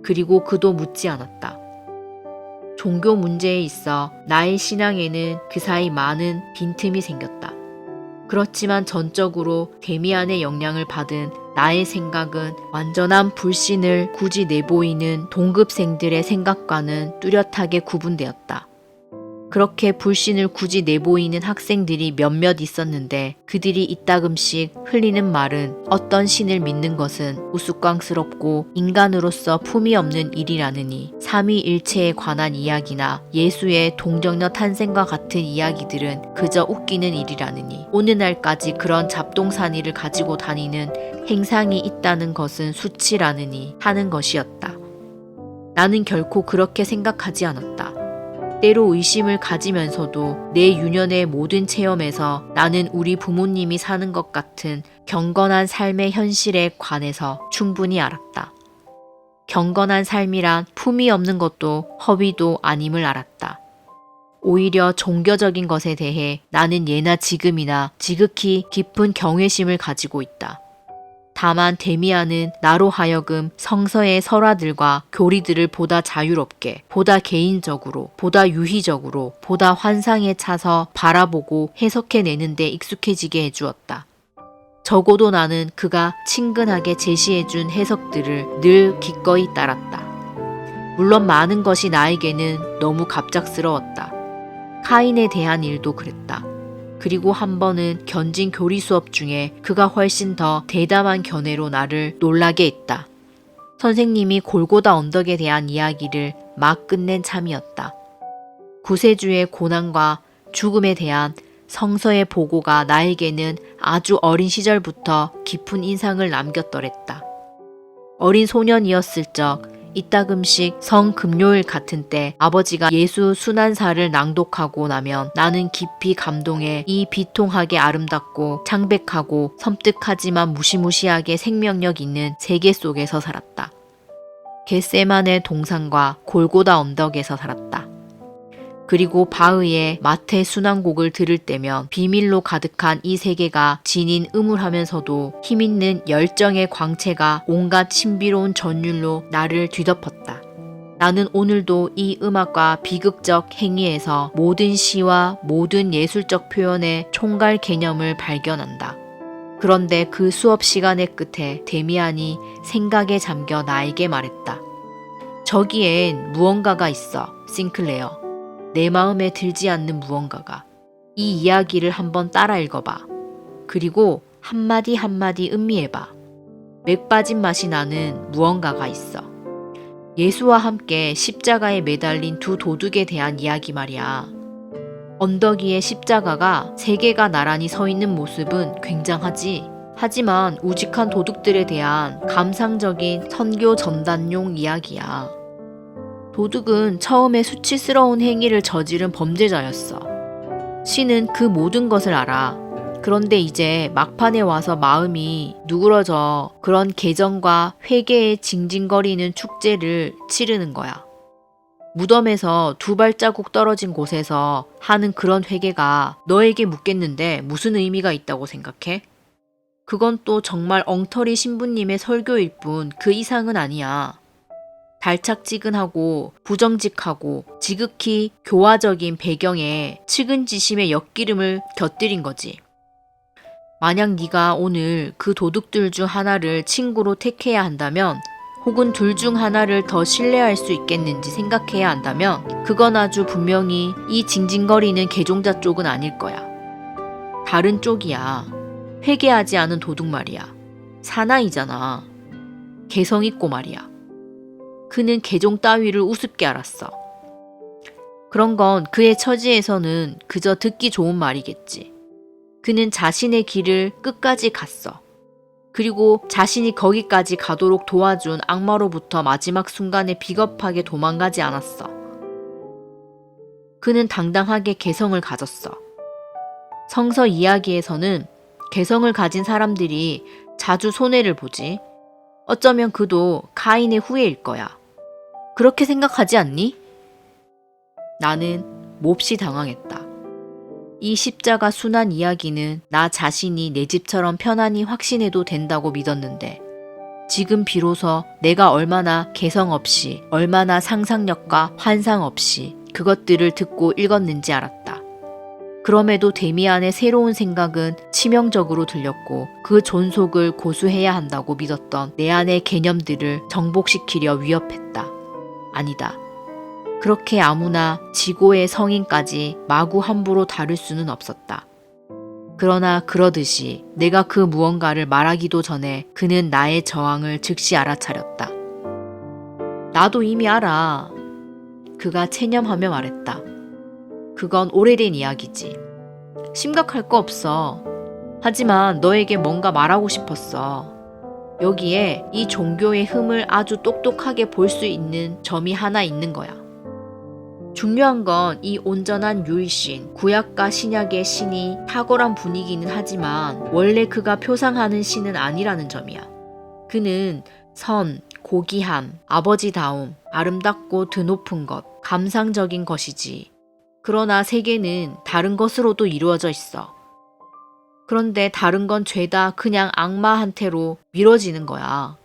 그리고 그도 묻지 않았다. 종교 문제에 있어 나의 신앙에는 그 사이 많은 빈틈이 생겼다. 그렇지만 전적으로 데미안의 영향을 받은 나의 생각은 완전한 불신을 굳이 내보이는 동급생들의 생각과는 뚜렷하게 구분되었다. 그렇게 불신을 굳이 내보이는 학생들이 몇몇 있었는데 그들이 이따금씩 흘리는 말은 어떤 신을 믿는 것은 우스꽝스럽고 인간으로서 품이 없는 일이라느니 삼위일체에 관한 이야기나 예수의 동정녀 탄생과 같은 이야기들은 그저 웃기는 일이라느니 오늘날까지 그런 잡동사니를 가지고 다니는 행상이 있다는 것은 수치라느니 하는 것이었다. 나는 결코 그렇게 생각하지 않았다. 때로 의심을 가지면서도 내 유년의 모든 체험에서 나는 우리 부모님이 사는 것 같은 경건한 삶의 현실에 관해서 충분히 알았다. 경건한 삶이란 품이 없는 것도 허위도 아님을 알았다. 오히려 종교적인 것에 대해 나는 예나 지금이나 지극히 깊은 경외심을 가지고 있다. 다만 데미안은 나로 하여금 성서의 설화들과 교리들을 보다 자유롭게, 보다 개인적으로, 보다 유희적으로, 보다 환상에 차서 바라보고 해석해내는 데 익숙해지게 해주었다. 적어도 나는 그가 친근하게 제시해준 해석들을 늘 기꺼이 따랐다. 물론 많은 것이 나에게는 너무 갑작스러웠다. 카인에 대한 일도 그랬다. 그리고 한 번은 견진 교리 수업 중에 그가 훨씬 더 대담한 견해로 나를 놀라게 했다. 선생님이 골고다 언덕에 대한 이야기를 막 끝낸 참이었다. 구세주의 고난과 죽음에 대한 성서의 보고가 나에게는 아주 어린 시절부터 깊은 인상을 남겼더랬다. 어린 소년이었을 적 이따금씩 성금요일 같은 때 아버지가 예수 순환사를 낭독하고 나면 나는 깊이 감동해 이 비통하게 아름답고 창백하고 섬뜩하지만 무시무시하게 생명력 있는 세계 속에서 살았다. 겟세마네 동산과 골고다 언덕에서 살았다. 그리고 바흐의 마태 순환곡을 들을 때면 비밀로 가득한 이 세계가 지닌 음울하면서도 힘있는 열정의 광채가 온갖 신비로운 전율로 나를 뒤덮었다. 나는 오늘도 이 음악과 비극적 행위에서 모든 시와 모든 예술적 표현의 총괄 개념을 발견한다. 그런데 그 수업 시간의 끝에 데미안이 생각에 잠겨 나에게 말했다. 저기엔 무언가가 있어, 싱클레어. 내 마음에 들지 않는 무언가가. 이 이야기를 한번 따라 읽어봐. 그리고 한마디 한마디 음미해봐. 맥 빠진 맛이 나는 무언가가 있어. 예수와 함께 십자가에 매달린 두 도둑에 대한 이야기 말이야. 언덕 위에 십자가가 세 개가 나란히 서 있는 모습은 굉장하지. 하지만 우직한 도둑들에 대한 감상적인 선교 전단용 이야기야. 도둑은 처음에 수치스러운 행위를 저지른 범죄자였어. 신은 그 모든 것을 알아. 그런데 이제 막판에 와서 마음이 누그러져 그런 개정과 회개에 징징거리는 축제를 치르는 거야. 무덤에서 두 발자국 떨어진 곳에서 하는 그런 회개가 너에게 묻겠는데 무슨 의미가 있다고 생각해? 그건 또 정말 엉터리 신부님의 설교일 뿐 그 이상은 아니야. 달착지근하고 부정직하고 지극히 교화적인 배경에 측은지심의 엿기름을 곁들인 거지. 만약 네가 오늘 그 도둑들 중 하나를 친구로 택해야 한다면 혹은 둘 중 하나를 더 신뢰할 수 있겠는지 생각해야 한다면 그건 아주 분명히 이 징징거리는 개종자 쪽은 아닐 거야. 다른 쪽이야. 회개하지 않은 도둑 말이야. 사나이잖아. 개성 있고 말이야. 그는 개종 따위를 우습게 알았어. 그런 건 그의 처지에서는 그저 듣기 좋은 말이겠지. 그는 자신의 길을 끝까지 갔어. 그리고 자신이 거기까지 가도록 도와준 악마로부터 마지막 순간에 비겁하게 도망가지 않았어. 그는 당당하게 개성을 가졌어. 성서 이야기에서는 개성을 가진 사람들이 자주 손해를 보지. 어쩌면 그도 카인의 후예일 거야. 그렇게 생각하지 않니? 나는 몹시 당황했다. 이 십자가 순환 이야기는 나 자신이 내 집처럼 편안히 확신해도 된다고 믿었는데 지금 비로소 내가 얼마나 개성 없이, 얼마나 상상력과 환상 없이 그것들을 듣고 읽었는지 알았다. 그럼에도 데미안의 새로운 생각은 치명적으로 들렸고 그 존속을 고수해야 한다고 믿었던 내 안의 개념들을 정복시키려 위협했다. 아니다. 그렇게 아무나 지고의 성인까지 마구 함부로 다룰 수는 없었다. 그러나 그러듯이 내가 그 무언가를 말하기도 전에 그는 나의 저항을 즉시 알아차렸다. 나도 이미 알아. 그가 체념하며 말했다. 그건 오래된 이야기지. 심각할 거 없어. 하지만 너에게 뭔가 말하고 싶었어. 여기에 이 종교의 흠을 아주 똑똑하게 볼 수 있는 점이 하나 있는 거야. 중요한 건 이 온전한 유일신, 구약과 신약의 신이 탁월한 분위기는 하지만 원래 그가 표상하는 신은 아니라는 점이야. 그는 선, 고귀함, 아버지다움, 아름답고 드높은 것, 감상적인 것이지. 그러나 세계는 다른 것으로도 이루어져 있어. 그런데 다른 건 죄다 그냥 악마한테로 미뤄지는 거야.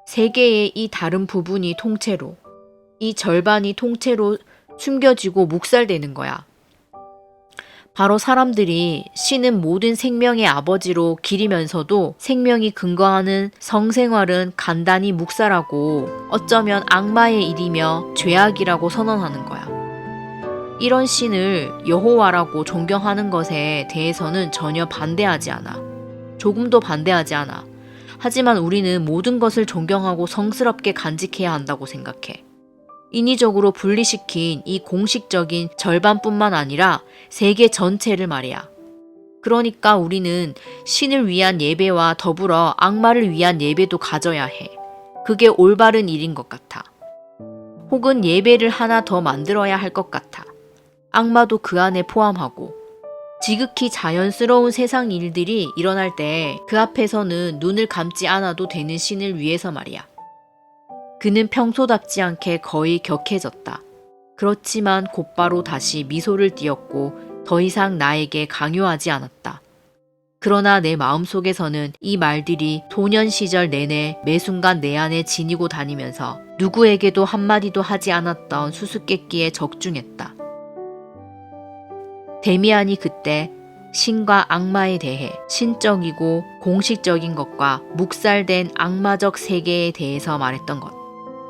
세계의 이 다른 부분이 통째로, 이 절반이 통째로 숨겨지고 묵살되는 거야. 바로 사람들이 신은 모든 생명의 아버지로 기리면서도 생명이 근거하는 성생활은 간단히 묵살하고 어쩌면 악마의 일이며 죄악이라고 선언하는 거야. 이런 신을 여호와라고 존경하는 것에 대해서는 전혀 반대하지 않아. 조금도 반대하지 않아. 하지만 우리는 모든 것을 존경하고 성스럽게 간직해야 한다고 생각해. 인위적으로 분리시킨 이 공식적인 절반뿐만 아니라 세계 전체를 말이야. 그러니까 우리는 신을 위한 예배와 더불어 악마를 위한 예배도 가져야 해. 그게 올바른 일인 것 같아. 혹은 예배를 하나 더 만들어야 할 것 같아. 악마도 그 안에 포함하고. 지극히 자연스러운 세상 일들이 일어날 때 그 앞에서는 눈을 감지 않아도 되는 신을 위해서 말이야. 그는 평소답지 않게 거의 격해졌다. 그렇지만 곧바로 다시 미소를 띄었고 더 이상 나에게 강요하지 않았다. 그러나 내 마음속에서는 이 말들이 소년 시절 내내 매 순간 내 안에 지니고 다니면서 누구에게도 한마디도 하지 않았던 수수께끼에 적중했다. 데미안이 그때 신과 악마에 대해 신적이고 공식적인 것과 묵살된 악마적 세계에 대해서 말했던 것.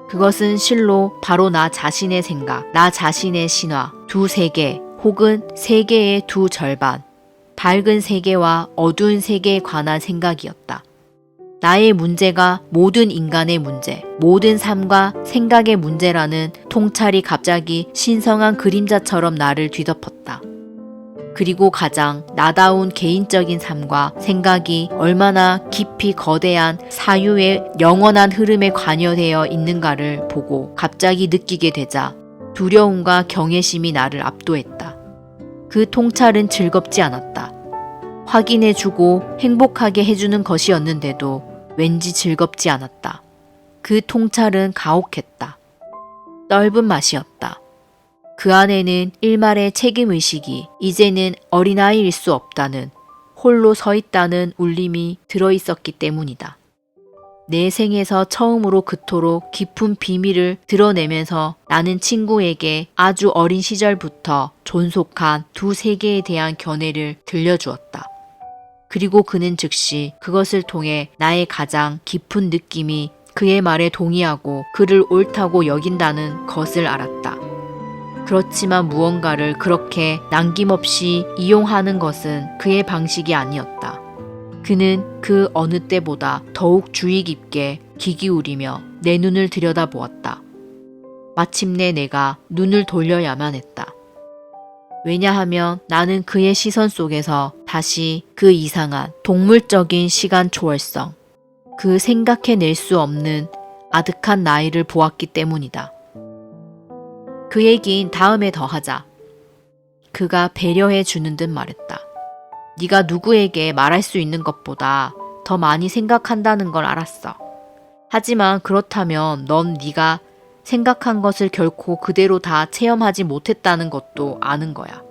그것은 실로 바로 나 자신의 생각, 나 자신의 신화, 두 세계 혹은 세계의 두 절반, 밝은 세계와 어두운 세계에 관한 생각이었다. 나의 문제가 모든 인간의 문제, 모든 삶과 생각의 문제라는 통찰이 갑자기 신성한 그림자처럼 나를 뒤덮었다. 그리고 가장 나다운 개인적인 삶과 생각이 얼마나 깊이 거대한 사유의 영원한 흐름에 관여되어 있는가를 보고 갑자기 느끼게 되자 두려움과 경외심이 나를 압도했다. 그 통찰은 즐겁지 않았다. 확인해주고 행복하게 해주는 것이었는데도 왠지 즐겁지 않았다. 그 통찰은 가혹했다. 떫은 맛이었다. 그 안에는 일말의 책임의식이 이제는 어린아이일 수 없다는, 홀로 서 있다는 울림이 들어있었기 때문이다. 내 생에서 처음으로 그토록 깊은 비밀을 드러내면서 나는 친구에게 아주 어린 시절부터 존속한 두 세계에 대한 견해를 들려주었다. 그리고 그는 즉시 그것을 통해 나의 가장 깊은 느낌이 그의 말에 동의하고 그를 옳다고 여긴다는 것을 알았다. 그렇지만 무언가를 그렇게 남김없이 이용하는 것은 그의 방식이 아니었다. 그는 그 어느 때보다 더욱 주의 깊게 귀 기울이며 내 눈을 들여다보았다. 마침내 내가 눈을 돌려야만 했다. 왜냐하면 나는 그의 시선 속에서 다시 그 이상한 동물적인 시간 초월성, 그 생각해낼 수 없는 아득한 나이를 보았기 때문이다. 그 얘긴 다음에 더 하자. 그가 배려해 주는 듯 말했다. 네가 누구에게 말할 수 있는 것보다 더 많이 생각한다는 걸 알았어. 하지만 그렇다면 넌 네가 생각한 것을 결코 그대로 다 체험하지 못했다는 것도 아는 거야.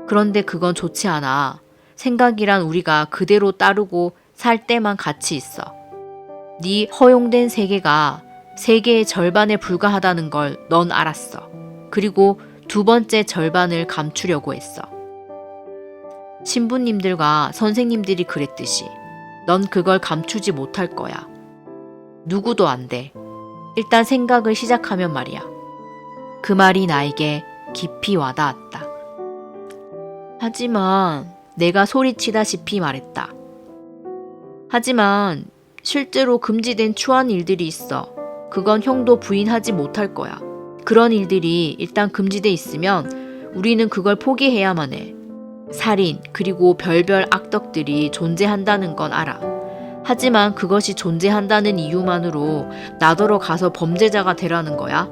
그런데 그건 좋지 않아. 생각이란 우리가 그대로 따르고 살 때만 가치 있어. 네 허용된 세계가 세계의 절반에 불과하다는 걸 넌 알았어. 그리고 두 번째 절반을 감추려고 했어. 신부님들과 선생님들이 그랬듯이 넌 그걸 감추지 못할 거야. 누구도 안 돼. 일단 생각을 시작하면 말이야. 그 말이 나에게 깊이 와닿았다. 하지만 내가 소리치다시피 말했다. 하지만 실제로 금지된 추한 일들이 있어. 그건 형도 부인하지 못할 거야. 그런 일들이 일단 금지돼 있으면 우리는 그걸 포기해야만 해. 살인 그리고 별별 악덕들이 존재한다는 건 알아. 하지만 그것이 존재한다는 이유만으로 나더러 가서 범죄자가 되라는 거야?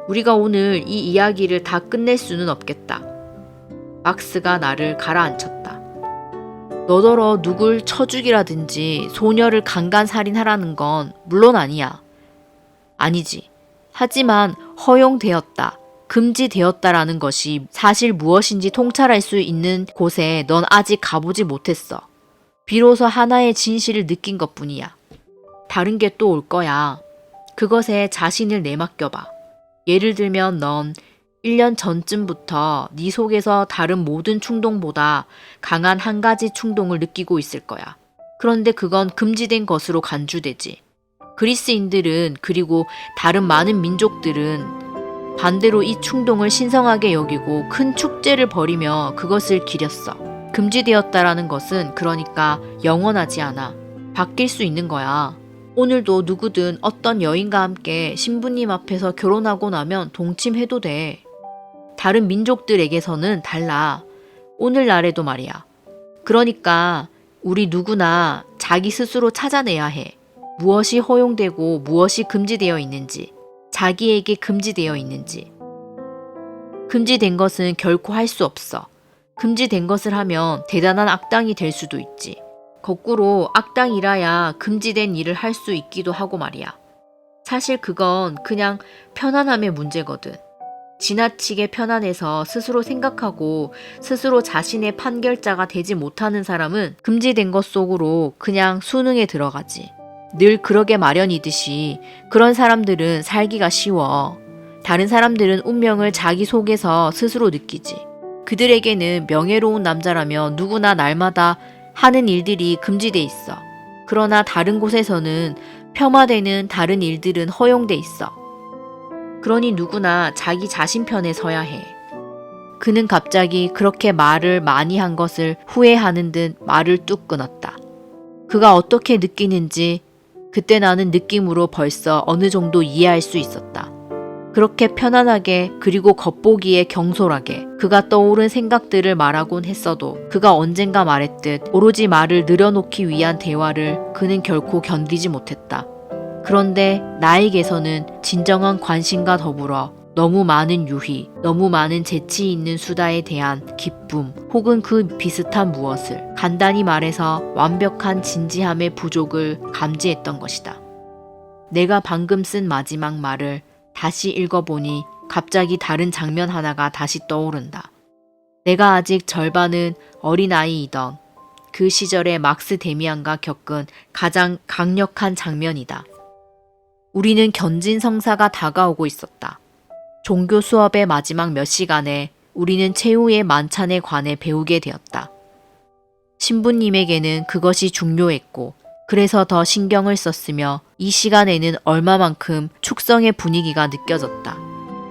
우리가 오늘 이 이야기를 다 끝낼 수는 없겠다. 막스가 나를 가라앉혔다. 너더러 누굴 쳐 죽이라든지 소녀를 강간살인하라는 건 물론 아니야. 아니지. 하지만 허용되었다, 금지되었다라는 것이 사실 무엇인지 통찰할 수 있는 곳에 넌 아직 가보지 못했어. 비로소 하나의 진실을 느낀 것뿐이야. 다른 게 또 올 거야. 그것에 자신을 내맡겨봐. 예를 들면 넌 1년 전쯤부터 네 속에서 다른 모든 충동보다 강한 한 가지 충동을 느끼고 있을 거야. 그런데 그건 금지된 것으로 간주되지. 그리스인들은 그리고 다른 많은 민족들은 반대로 이 충동을 신성하게 여기고 큰 축제를 벌이며 그것을 기렸어. 금지되었다라는 것은 그러니까 영원하지 않아. 바뀔 수 있는 거야. 오늘도 누구든 어떤 여인과 함께 신부님 앞에서 결혼하고 나면 동침해도 돼. 다른 민족들에게서는 달라. 오늘날에도 말이야. 그러니까 우리 누구나 자기 스스로 찾아내야 해. 무엇이 허용되고 무엇이 금지되어 있는지, 자기에게 금지되어 있는지. 금지된 것은 결코 할 수 없어. 금지된 것을 하면 대단한 악당이 될 수도 있지. 거꾸로 악당이라야 금지된 일을 할 수 있기도 하고 말이야. 사실 그건 그냥 편안함의 문제거든. 지나치게 편안해서 스스로 생각하고 스스로 자신의 판결자가 되지 못하는 사람은 금지된 것 속으로 그냥 수능에 들어가지. 늘 그러게 마련이듯이 그런 사람들은 살기가 쉬워. 다른 사람들은 운명을 자기 속에서 스스로 느끼지. 그들에게는 명예로운 남자라면 누구나 날마다 하는 일들이 금지돼 있어. 그러나 다른 곳에서는 폄하되는 다른 일들은 허용돼 있어. 그러니 누구나 자기 자신 편에 서야 해. 그는 갑자기 그렇게 말을 많이 한 것을 후회하는 듯 말을 뚝 끊었다. 그가 어떻게 느끼는지 그때 나는 느낌으로 벌써 어느 정도 이해할 수 있었다. 그렇게 편안하게 그리고 겉보기에 경솔하게 그가 떠오른 생각들을 말하곤 했어도 그가 언젠가 말했듯 오로지 말을 늘어놓기 위한 대화를 그는 결코 견디지 못했다. 그런데 나에게서는 진정한 관심과 더불어 너무 많은 유희, 너무 많은 재치 있는 수다에 대한 기쁨 혹은 그 비슷한 무엇을 간단히 말해서 완벽한 진지함의 부족을 감지했던 것이다. 내가 방금 쓴 마지막 말을 다시 읽어보니 갑자기 다른 장면 하나가 다시 떠오른다. 내가 아직 절반은 어린아이이던 그 시절의 막스 데미안과 겪은 가장 강력한 장면이다. 우리는 견진성사가 다가오고 있었다. 종교 수업의 마지막 몇 시간에 우리는 최후의 만찬에 관해 배우게 되었다. 신부님에게는 그것이 중요했고 그래서 더 신경을 썼으며 이 시간에는 얼마만큼 축성의 분위기가 느껴졌다.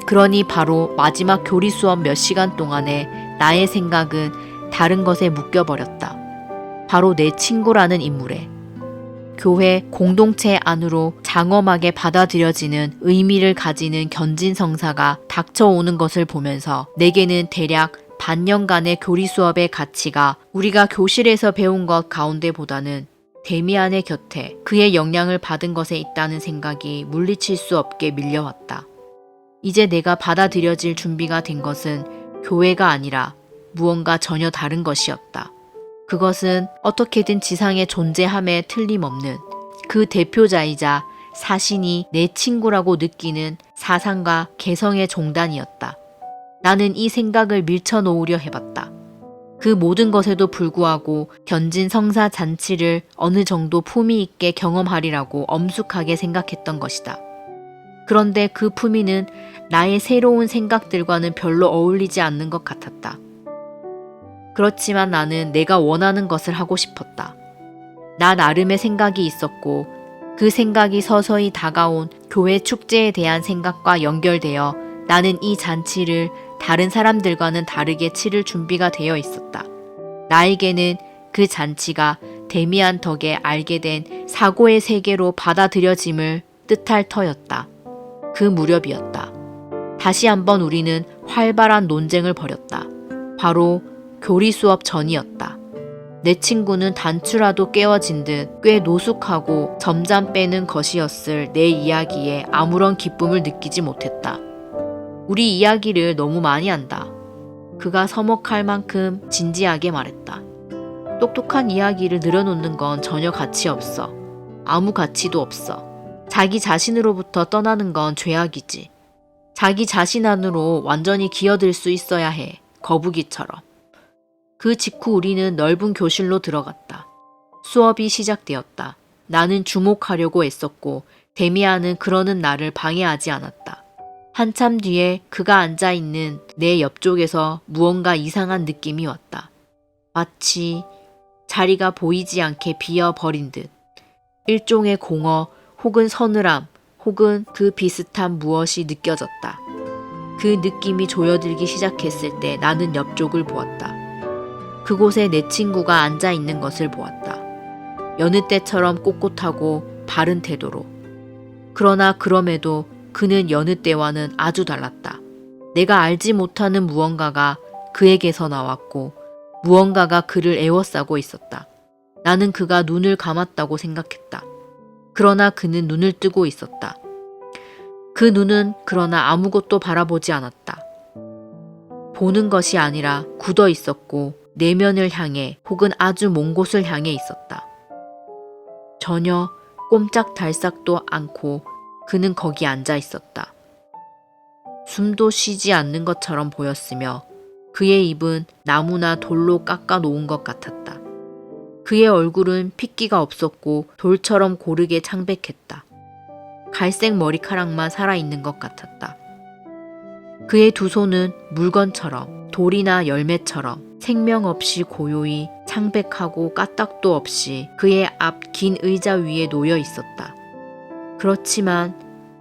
그러니 바로 마지막 교리 수업 몇 시간 동안에 나의 생각은 다른 것에 묶여버렸다. 바로 내 친구라는 인물에. 교회 공동체 안으로 장엄하게 받아들여지는 의미를 가지는 견진성사가 닥쳐오는 것을 보면서 내게는 대략 반년간의 교리 수업의 가치가 우리가 교실에서 배운 것 가운데보다는 데미안의 곁에 그의 영향을 받은 것에 있다는 생각이 물리칠 수 없게 밀려왔다. 이제 내가 받아들여질 준비가 된 것은 교회가 아니라 무언가 전혀 다른 것이었다. 그것은 어떻게든 지상에 존재함에 틀림없는 그 대표자이자 사신이 내 친구라고 느끼는 사상과 개성의 종단이었다. 나는 이 생각을 밀쳐놓으려 해봤다. 그 모든 것에도 불구하고 견진성사 잔치를 어느 정도 품위 있게 경험하리라고 엄숙하게 생각했던 것이다. 그런데 그 품위는 나의 새로운 생각들과는 별로 어울리지 않는 것 같았다. 그렇지만 나는 내가 원하는 것을 하고 싶었다. 나 나름의 생각이 있었고 그 생각이 서서히 다가온 교회 축제에 대한 생각과 연결되어 나는 이 잔치를 다른 사람들과는 다르게 치를 준비가 되어 있었다. 나에게는 그 잔치가 데미안 덕에 알게 된 사고의 세계로 받아들여짐을 뜻할 터였다. 그 무렵이었다. 다시 한번 우리는 활발한 논쟁을 벌였다. 바로 교리 수업 전이었다. 내 친구는 단추라도 깨어진 듯 꽤 노숙하고 점잠 빼는 것이었을 내 이야기에 아무런 기쁨을 느끼지 못했다. 우리 이야기를 너무 많이 한다. 그가 서먹할 만큼 진지하게 말했다. 똑똑한 이야기를 늘어놓는 건 전혀 가치 없어. 아무 가치도 없어. 자기 자신으로부터 떠나는 건 죄악이지. 자기 자신 안으로 완전히 기어들 수 있어야 해. 거북이처럼. 그 직후 우리는 넓은 교실로 들어갔다. 수업이 시작되었다. 나는 주목하려고 애썼고 데미안은 그러는 나를 방해하지 않았다. 한참 뒤에 그가 앉아있는 내 옆쪽에서 무언가 이상한 느낌이 왔다. 마치 자리가 보이지 않게 비어버린 듯 일종의 공허 혹은 서늘함 혹은 그 비슷한 무엇이 느껴졌다. 그 느낌이 조여들기 시작했을 때 나는 옆쪽을 보았다. 그곳에 내 친구가 앉아있는 것을 보았다. 여느 때처럼 꼿꼿하고 바른 태도로. 그러나 그럼에도 그는 여느 때와는 아주 달랐다. 내가 알지 못하는 무언가가 그에게서 나왔고 무언가가 그를 에워싸고 있었다. 나는 그가 눈을 감았다고 생각했다. 그러나 그는 눈을 뜨고 있었다. 그 눈은 그러나 아무것도 바라보지 않았다. 보는 것이 아니라 굳어 있었고 내면을 향해 혹은 아주 먼 곳을 향해 있었다. 전혀 꼼짝달싹도 않고 그는 거기 앉아 있었다. 숨도 쉬지 않는 것처럼 보였으며 그의 입은 나무나 돌로 깎아 놓은 것 같았다. 그의 얼굴은 핏기가 없었고 돌처럼 고르게 창백했다. 갈색 머리카락만 살아있는 것 같았다. 그의 두 손은 물건처럼 돌이나 열매처럼 생명 없이 고요히 창백하고 까딱도 없이 그의 앞 긴 의자 위에 놓여 있었다. 그렇지만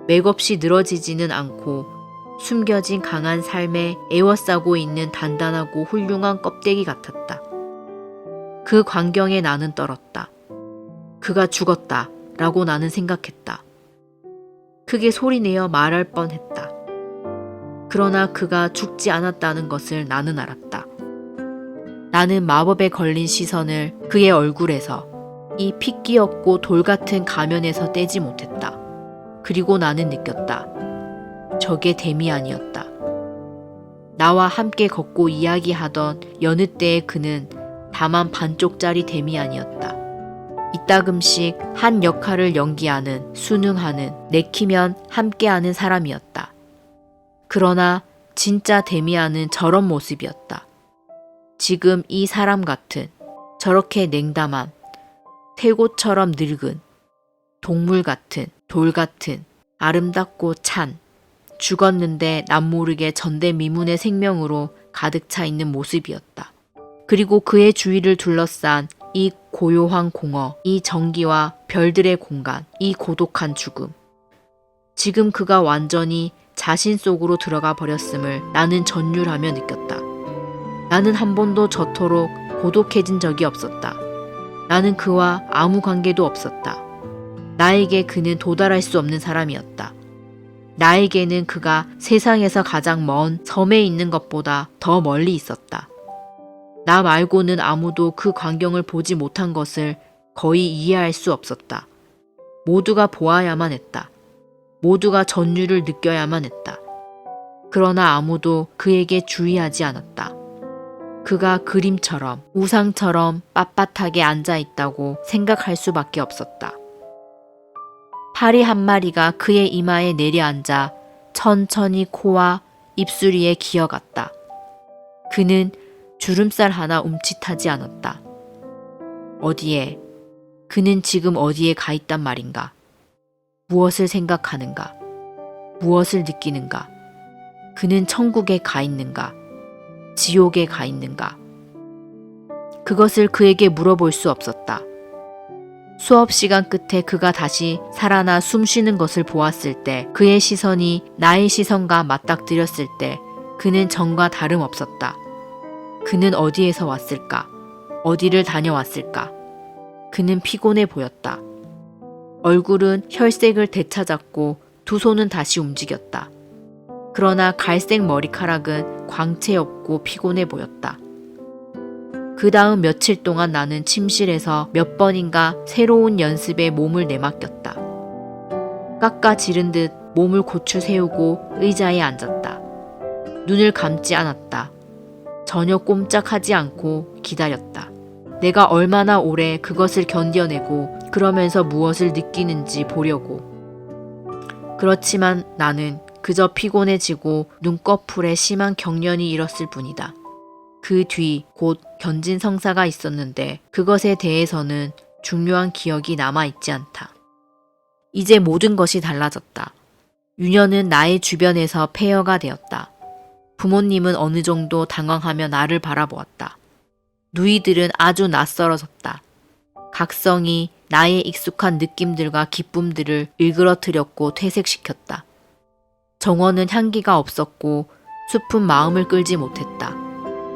맥없이 늘어지지는 않고 숨겨진 강한 삶에 에워싸고 있는 단단하고 훌륭한 껍데기 같았다. 그 광경에 나는 떨었다. 그가 죽었다 라고 나는 생각했다. 크게 소리내어 말할 뻔했다. 그러나 그가 죽지 않았다는 것을 나는 알았다. 나는 마법에 걸린 시선을 그의 얼굴에서 이 핏기 없고 돌 같은 가면에서 떼지 못했다. 그리고 나는 느꼈다. 저게 데미안이었다. 나와 함께 걷고 이야기하던 여느 때의 그는 다만 반쪽짜리 데미안이었다. 이따금씩 한 역할을 연기하는, 순응하는, 내키면 함께하는 사람이었다. 그러나 진짜 데미안은 저런 모습이었다. 지금 이 사람 같은, 저렇게 냉담한, 태고처럼 늙은, 동물 같은, 돌 같은, 아름답고 찬, 죽었는데 남모르게 전대미문의 생명으로 가득 차 있는 모습이었다. 그리고 그의 주위를 둘러싼 이 고요한 공허, 이 전기와 별들의 공간, 이 고독한 죽음. 지금 그가 완전히 자신 속으로 들어가 버렸음을 나는 전율하며 느꼈다. 나는 한 번도 저토록 고독해진 적이 없었다. 나는 그와 아무 관계도 없었다. 나에게 그는 도달할 수 없는 사람이었다. 나에게는 그가 세상에서 가장 먼 섬에 있는 것보다 더 멀리 있었다. 나 말고는 아무도 그 광경을 보지 못한 것을 거의 이해할 수 없었다. 모두가 보아야만 했다. 모두가 전율을 느껴야만 했다. 그러나 아무도 그에게 주의하지 않았다. 그가 그림처럼, 우상처럼 빳빳하게 앉아있다고 생각할 수밖에 없었다. 파리 한 마리가 그의 이마에 내려앉아 천천히 코와 입술 위에 기어갔다. 그는 주름살 하나 움찔하지 않았다. 어디에? 그는 지금 어디에 가 있단 말인가? 무엇을 생각하는가? 무엇을 느끼는가? 그는 천국에 가 있는가? 지옥에 가 있는가? 그것을 그에게 물어볼 수 없었다. 수업 시간 끝에 그가 다시 살아나 숨 쉬는 것을 보았을 때, 그의 시선이 나의 시선과 맞닥뜨렸을 때 그는 전과 다름없었다. 그는 어디에서 왔을까? 어디를 다녀왔을까? 그는 피곤해 보였다. 얼굴은 혈색을 되찾았고 두 손은 다시 움직였다. 그러나 갈색 머리카락은 광채 없고 피곤해 보였다. 그 다음 며칠 동안 나는 침실에서 몇 번인가 새로운 연습에 몸을 내맡겼다. 깎아 지른 듯 몸을 고추 세우고 의자에 앉았다. 눈을 감지 않았다. 전혀 꼼짝하지 않고 기다렸다. 내가 얼마나 오래 그것을 견뎌내고 그러면서 무엇을 느끼는지 보려고. 그렇지만 나는 그저 피곤해지고 눈꺼풀에 심한 경련이 일었을 뿐이다. 그 뒤 곧 견진 성사가 있었는데 그것에 대해서는 중요한 기억이 남아있지 않다. 이제 모든 것이 달라졌다. 유년은 나의 주변에서 폐허가 되었다. 부모님은 어느 정도 당황하며 나를 바라보았다. 누이들은 아주 낯설어졌다. 각성이 나의 익숙한 느낌들과 기쁨들을 일그러뜨렸고 퇴색시켰다. 정원은 향기가 없었고 숲은 마음을 끌지 못했다.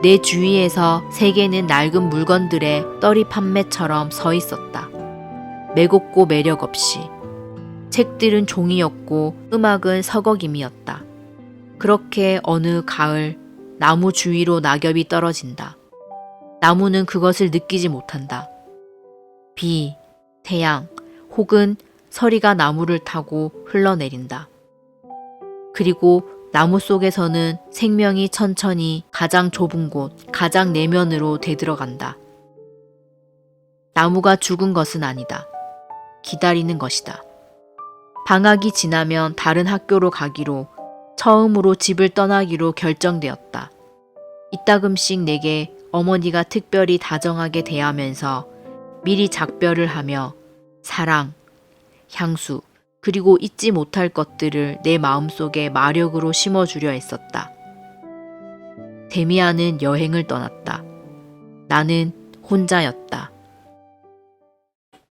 내 주위에서 세계는 낡은 물건들의 떨이 판매처럼 서 있었다. 매곡고 매력 없이. 책들은 종이였고 음악은 서걱임이었다. 그렇게 어느 가을 나무 주위로 낙엽이 떨어진다. 나무는 그것을 느끼지 못한다. 비, 태양 혹은 서리가 나무를 타고 흘러내린다. 그리고 나무 속에서는 생명이 천천히 가장 좁은 곳, 가장 내면으로 되들어간다. 나무가 죽은 것은 아니다. 기다리는 것이다. 방학이 지나면 다른 학교로 가기로, 처음으로 집을 떠나기로 결정되었다. 이따금씩 내게 어머니가 특별히 다정하게 대하면서 미리 작별을 하며 사랑, 향수, 그리고 잊지 못할 것들을 내 마음속에 마력으로 심어주려 했었다. 데미안은 여행을 떠났다. 나는 혼자였다.